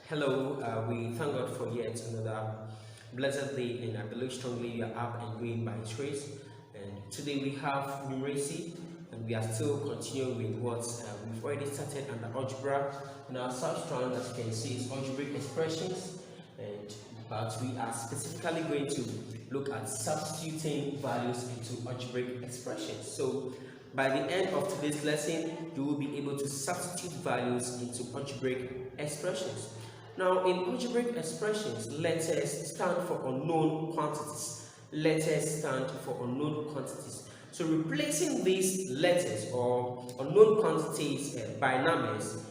Hello, we thank God for yet another blessed day, and I believe strongly you are up and going by His grace. And today we have numeracy, and we are still continuing with what we've already started under algebra. And our substrand, as you can see, is algebraic expressions, but we are specifically going to look at substituting values into algebraic expressions. So by the end of today's lesson, you will be able to substitute values into algebraic expressions. Now, in algebraic expressions, letters stand for unknown quantities. Letters stand for unknown quantities. So replacing these letters or unknown quantities by numbers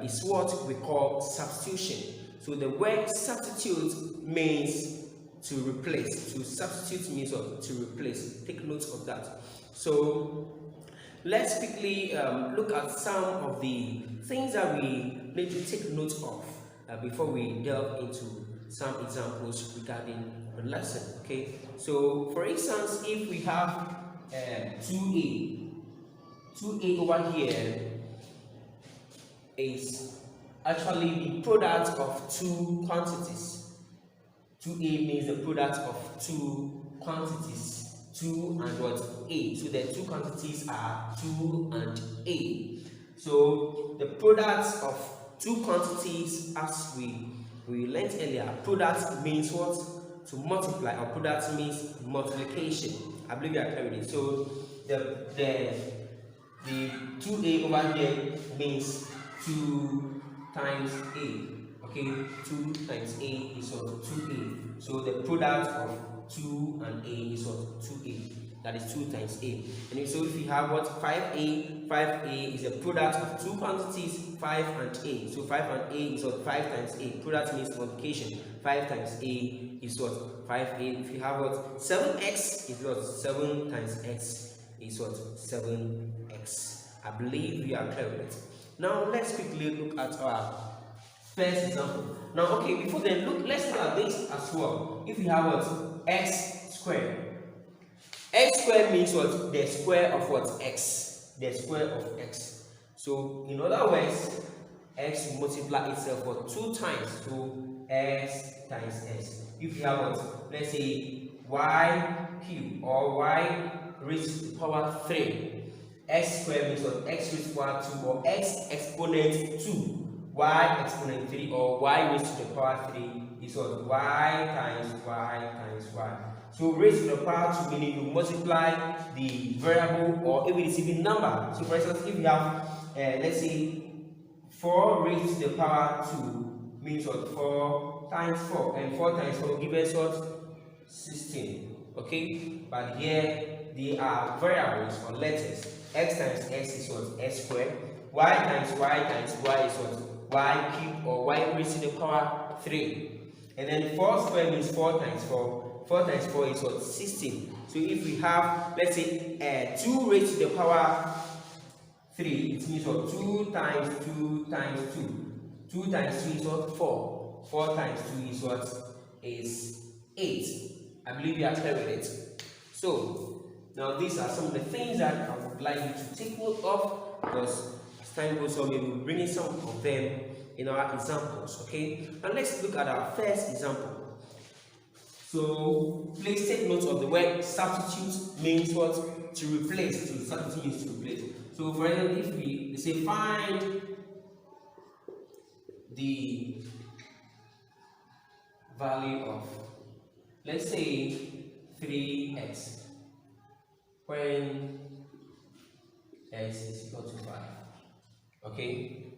is what we call substitution. So the word substitute means to replace. To substitute means to replace. Take note of that. So let's quickly look at some of the things that we need to take note of before we delve into some examples regarding the lesson. Okay, so for instance, if we have 2a over here is actually the product of two quantities. 2a means the product of two quantities, 2 and what? A. So the two quantities are 2 and a. So the product of two quantities, as we learned earlier, product means what? To multiply, or product means multiplication. I believe you are clear with it. So the 2a over here means 2 times a. Okay, 2 times a is what? 2a. So the product of 2 and a is what? 2a. That is 2 times a. And so if you have what? 5a is a product of two quantities, 5 and a. So 5 and a is what? 5 times a. Product means multiplication. 5 times a is what? 5a. If you have what? 7x is what? 7 times x is what? 7x. I believe we are clear with it. Now let's quickly look at our first example. Now, okay, before then, let's look at this as well. If you have what? X squared. X squared means what? The square of what? X. The square of x. So, in other words, x will multiply itself for 2 times. So, x times x. If you have what? Let's say y cubed or y raised to the power 3. X squared means what? X raised to the power 2 or x exponent 2. Y exponent 3 or y raised to the power 3 is what? Y times y times y. So raised to the power 2 meaning you multiply the variable or every receiving number. So for instance, if you have let's say 4 raised to the power 2 means what? 4 times 4, and 4 times 4 gives us what? 16. Okay, but here they are variables or letters. X times x is what? X squared. Y times y is what? Y cubed or y raised to the power 3. And then 4 squared means 4 times 4. 4 times 4 is what? 16. So if we have, let's say, 2 raised to the power 3, it means what? 2 times 2 times 2. 2 times 2 is what? 4. 4 times 2 is what? Is 8. I believe you are clear with it. So, now these are some of the things that I would like you to take note of, because as time goes on, we will bring in some of them in our examples. Okay? Now let's look at our first example. So please take note of the word substitute means what? To replace. To substitute means to replace. So for example, if we say find the value of, let's say, 3x when x is equal to 5. Okay?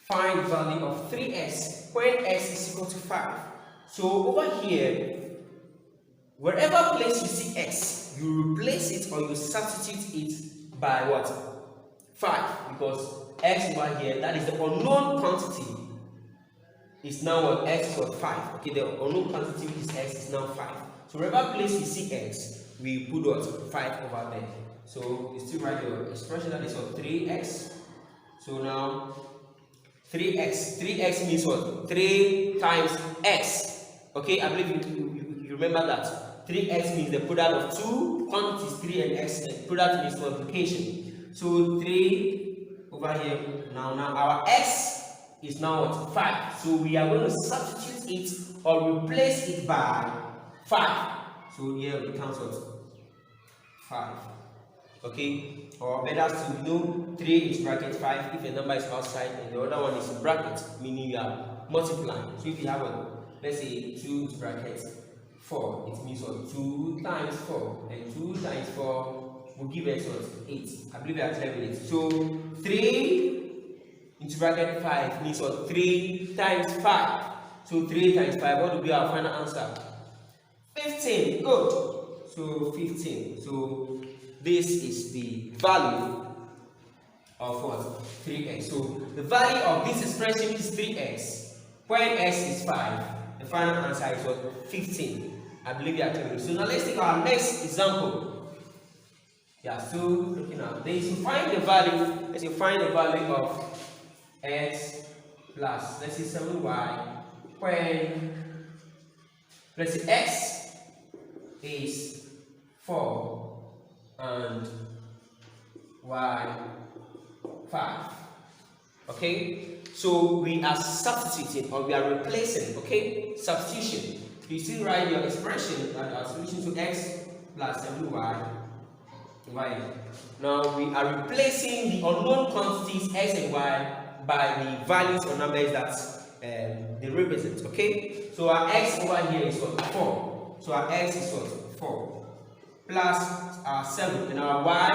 Find value of 3x when x is equal to 5. So over here, wherever place you see x, you replace it or you substitute it by what? 5. Because x over here, that is the unknown quantity, is now what? X is what? 5. Okay, the unknown quantity which is x is now 5. So wherever place you see x, we put what? 5 over there. So you still write the expression that is what? 3x. So now 3x. 3x means what? 3 times x. Okay, I believe you remember that. 3x means the product of two quantities, 3 and x. The product means multiplication. So 3 over here. Now our x is now what? 5. So we are going to substitute it or replace it by 5. So here it becomes what? 5. Okay, or better still, you know, 3 into bracket 5 if a number is outside and the other one is in bracket, meaning you are multiplying. So if you have a, let's say 2 into bracket 4, it means what? 2 times 4, and 2 times 4 will give us what? 8. I believe you are clear with it. So 3 into bracket 5 means what? 3 times 5. So 3 times 5, what will be our final answer? 15. Good. So 15. So this is the value of what? 3x. So the value of this expression is 3x. When x is 5, the final answer is what? 15. I believe you are clear. So now let's take our next example. Yeah, so looking at this, you find the value. Let's say find the value of x plus, let's say 7y, when, let's say x is 4 and y 5. Okay, so we are substituting or we are replacing. Okay, substitution. You still write your expression and our solution to x plus 7y. Now we are replacing the unknown quantities x and y by the values or numbers that they represent. Okay, so our x over here is what? 4. So our x is what? 4 plus our 7, and our y,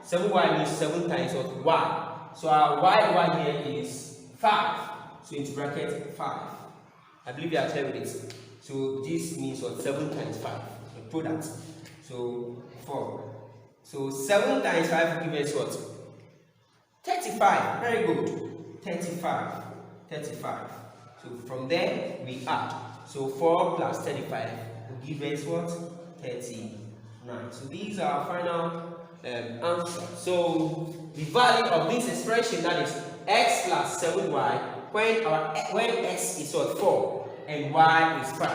7y means 7 times what? Y. So our y over here is 5. So into bracket 5. I believe you are clear with it. So this means what? 7 times 5, the product. So 4. So 7 times 5 will give us what? 35. Very good. 35. 35. So from there we add. So 4 plus 35 will give us what? 39. So these are our final answer. So the value of this expression, that is x plus 7y, when x is what? 4 and y is 5.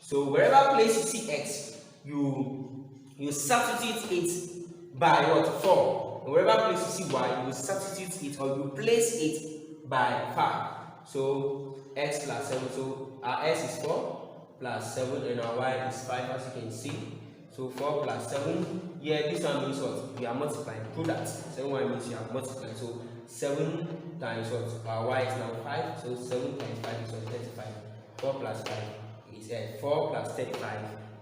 So wherever place you see x, you substitute it by what? 4. And wherever place you see y, you substitute it or you place it by 5. So x plus 7. So our x is 4 plus 7 and our y is 5, as you can see. So 4 plus 7. Yeah, this one means what? We are multiplying. Product. 7y means you are multiplying. So 7 times what? Our y is now 5. So 7 times 5 is what? 35. 4 plus 5 is 4 plus 35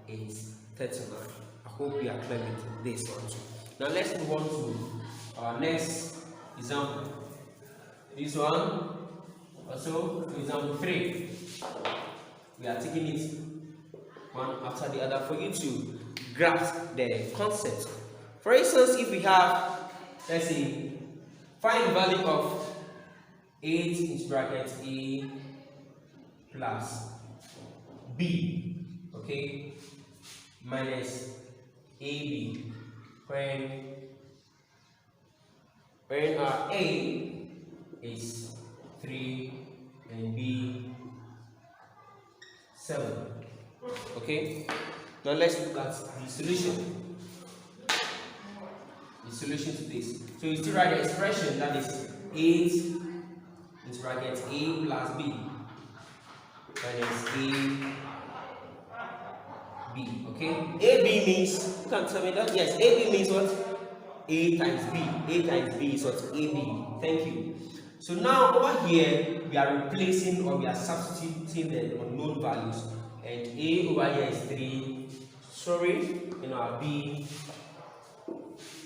is 39. I hope we are clear with this one too. Now let's move on to our next example. This one also example 3. We are taking it one after the other for you to grasp the concept. For instance, if we have, let's say, find the value of 8 into bracket a plus b, okay, minus ab, when our a is 3 and b 7. Okay, now let's look at the solution. The solution to this. So you still write the expression, that is 8 into bracket a plus b minus a b. Okay, ab means, you can tell me that? Yes, ab means what? A times b. A times b is what? ab. Thank you. So now over here we are replacing or we are substituting the unknown values, and a over here is 3. Sorry, and our b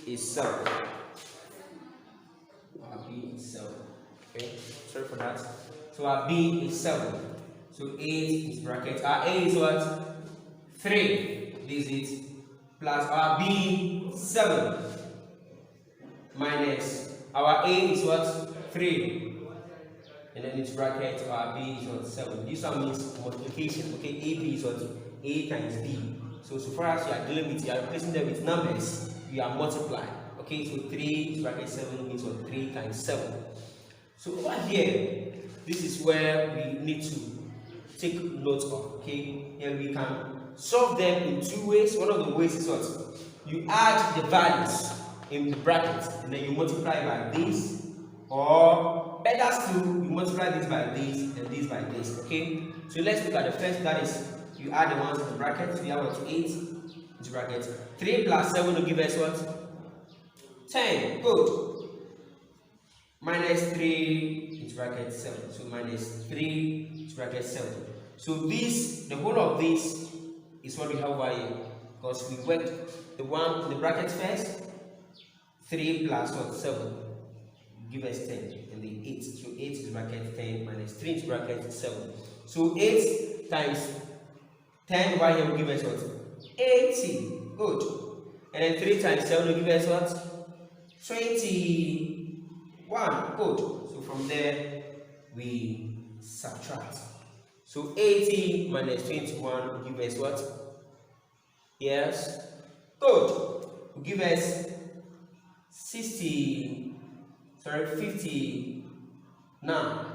is 7. Our b is 7. Okay, sorry for that. So our b is 7. So 8 is bracket. Our a is what? 3. This is it. Plus our b 7 minus our a is what? 3. And then it's bracket, our b is what? 7. This one means multiplication. Okay, ab is what? A times b. So far as you are dealing with, you are replacing them with numbers, you are multiplying. Okay, so 3 is bracket 7 means what? 3 times 7. So over here, this is where we need to take note of. Okay, and we can solve them in 2 ways. One of the ways is what? You add the values in the bracket and then you multiply by this or better still, you multiply this by this and this by this. Okay, so let's look at the first. That is, you add the ones in the bracket. So you have what? 8 into bracket. 3 plus 7 will give us what? 10. Good. Minus 3 into bracket 7. So minus 3 into bracket 7. So this, the whole of this is what we have over here, because we worked the one in the bracket first. 3 plus what? 7 give us 10, and the 8. So 8 into bracket 10 minus 3 into bracket 7. So 8 times 10 over here will give us what? 80. Good. And then 3 times 7 will give us what? 21. Good. So from there we subtract. So 80 minus 21 will give us what? Yes. Good. Will give us 59.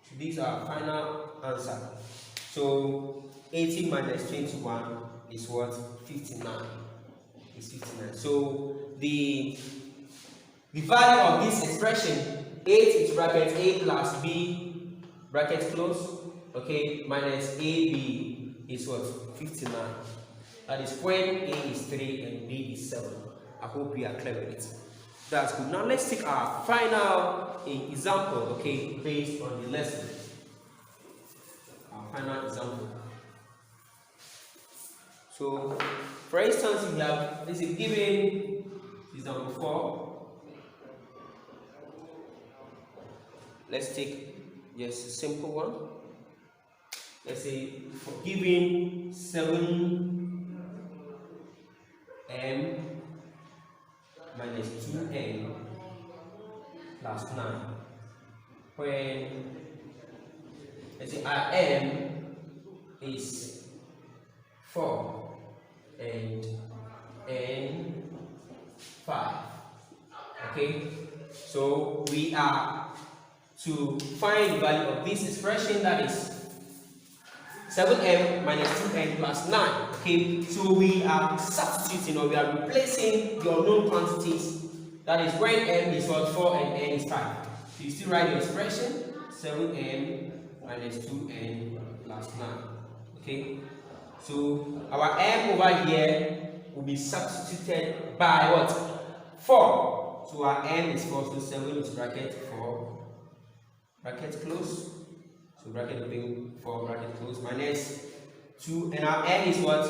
So these are our final answer. So 80 minus 21 is what? 59. It's 59. So the value of this expression, 8 into bracket a plus b bracket close, okay, minus ab is what? 59. That is when a is 3 and b is 7. I hope you are clear with it. That's good. Now let's take our final example, okay, based on the lesson. Our final example. So, for instance, we have this is given example 4. Let's take just a simple one. Let's say for given 7m minus 2n plus 9, when let's say our m is 4 and n 5. Okay, so we are to find the value of this expression, that is 7m minus 2n plus 9. Okay, so we are substituting, or we are replacing the unknown quantities. That is when m is what? 4 and n is 5. So you still write the expression 7m minus 2n plus 9. Okay, so our m over here will be substituted by what? 4. So our m is 4, so 7 is bracket 4, bracket close. So bracket open, 4 bracket close, minus 2, and our n is what?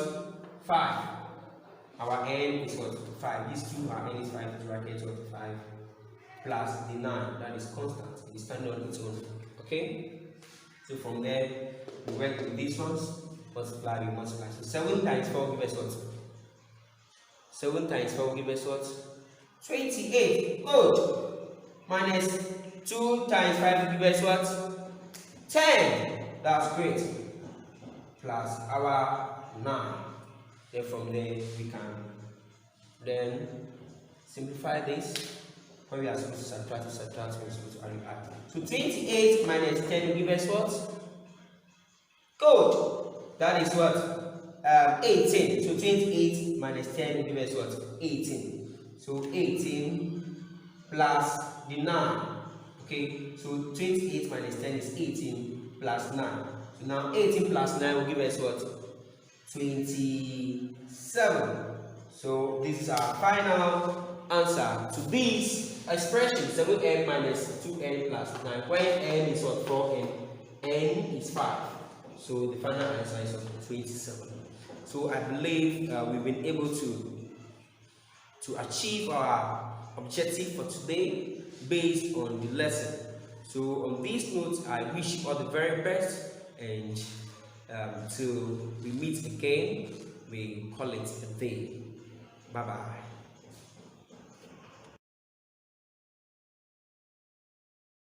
5. Our n is what? 5. These two, our n is 5, bracket what? 5 plus the 9, that is constant. It is standing on its own. Okay? So from there, we work with these ones, multiply, we multiply. So 7 times 4 give us what? 7 times 4 give us what? 28. Good. Minus 2 times 5 give us what? 10. That's great. Plus our 9. Then from there we can then simplify this. When we are supposed to subtract, we are supposed to add. So 28 minus 10 will give us what? Good. That is what? 18. So 28 minus 10 will give us what? 18. So 18 plus the 9. Okay, so 28 minus 10 is 18 plus 9. So now 18 plus 9 will give us what? 27. So this is our final answer to this expression, 7n minus 2n plus 9, when n is what? 4 and n is 5. So the final answer is 27. So I believe we've been able to achieve our objective for today based on the lesson. So on these notes, I wish you all the very best, and till we meet again, we call it a day. Bye bye.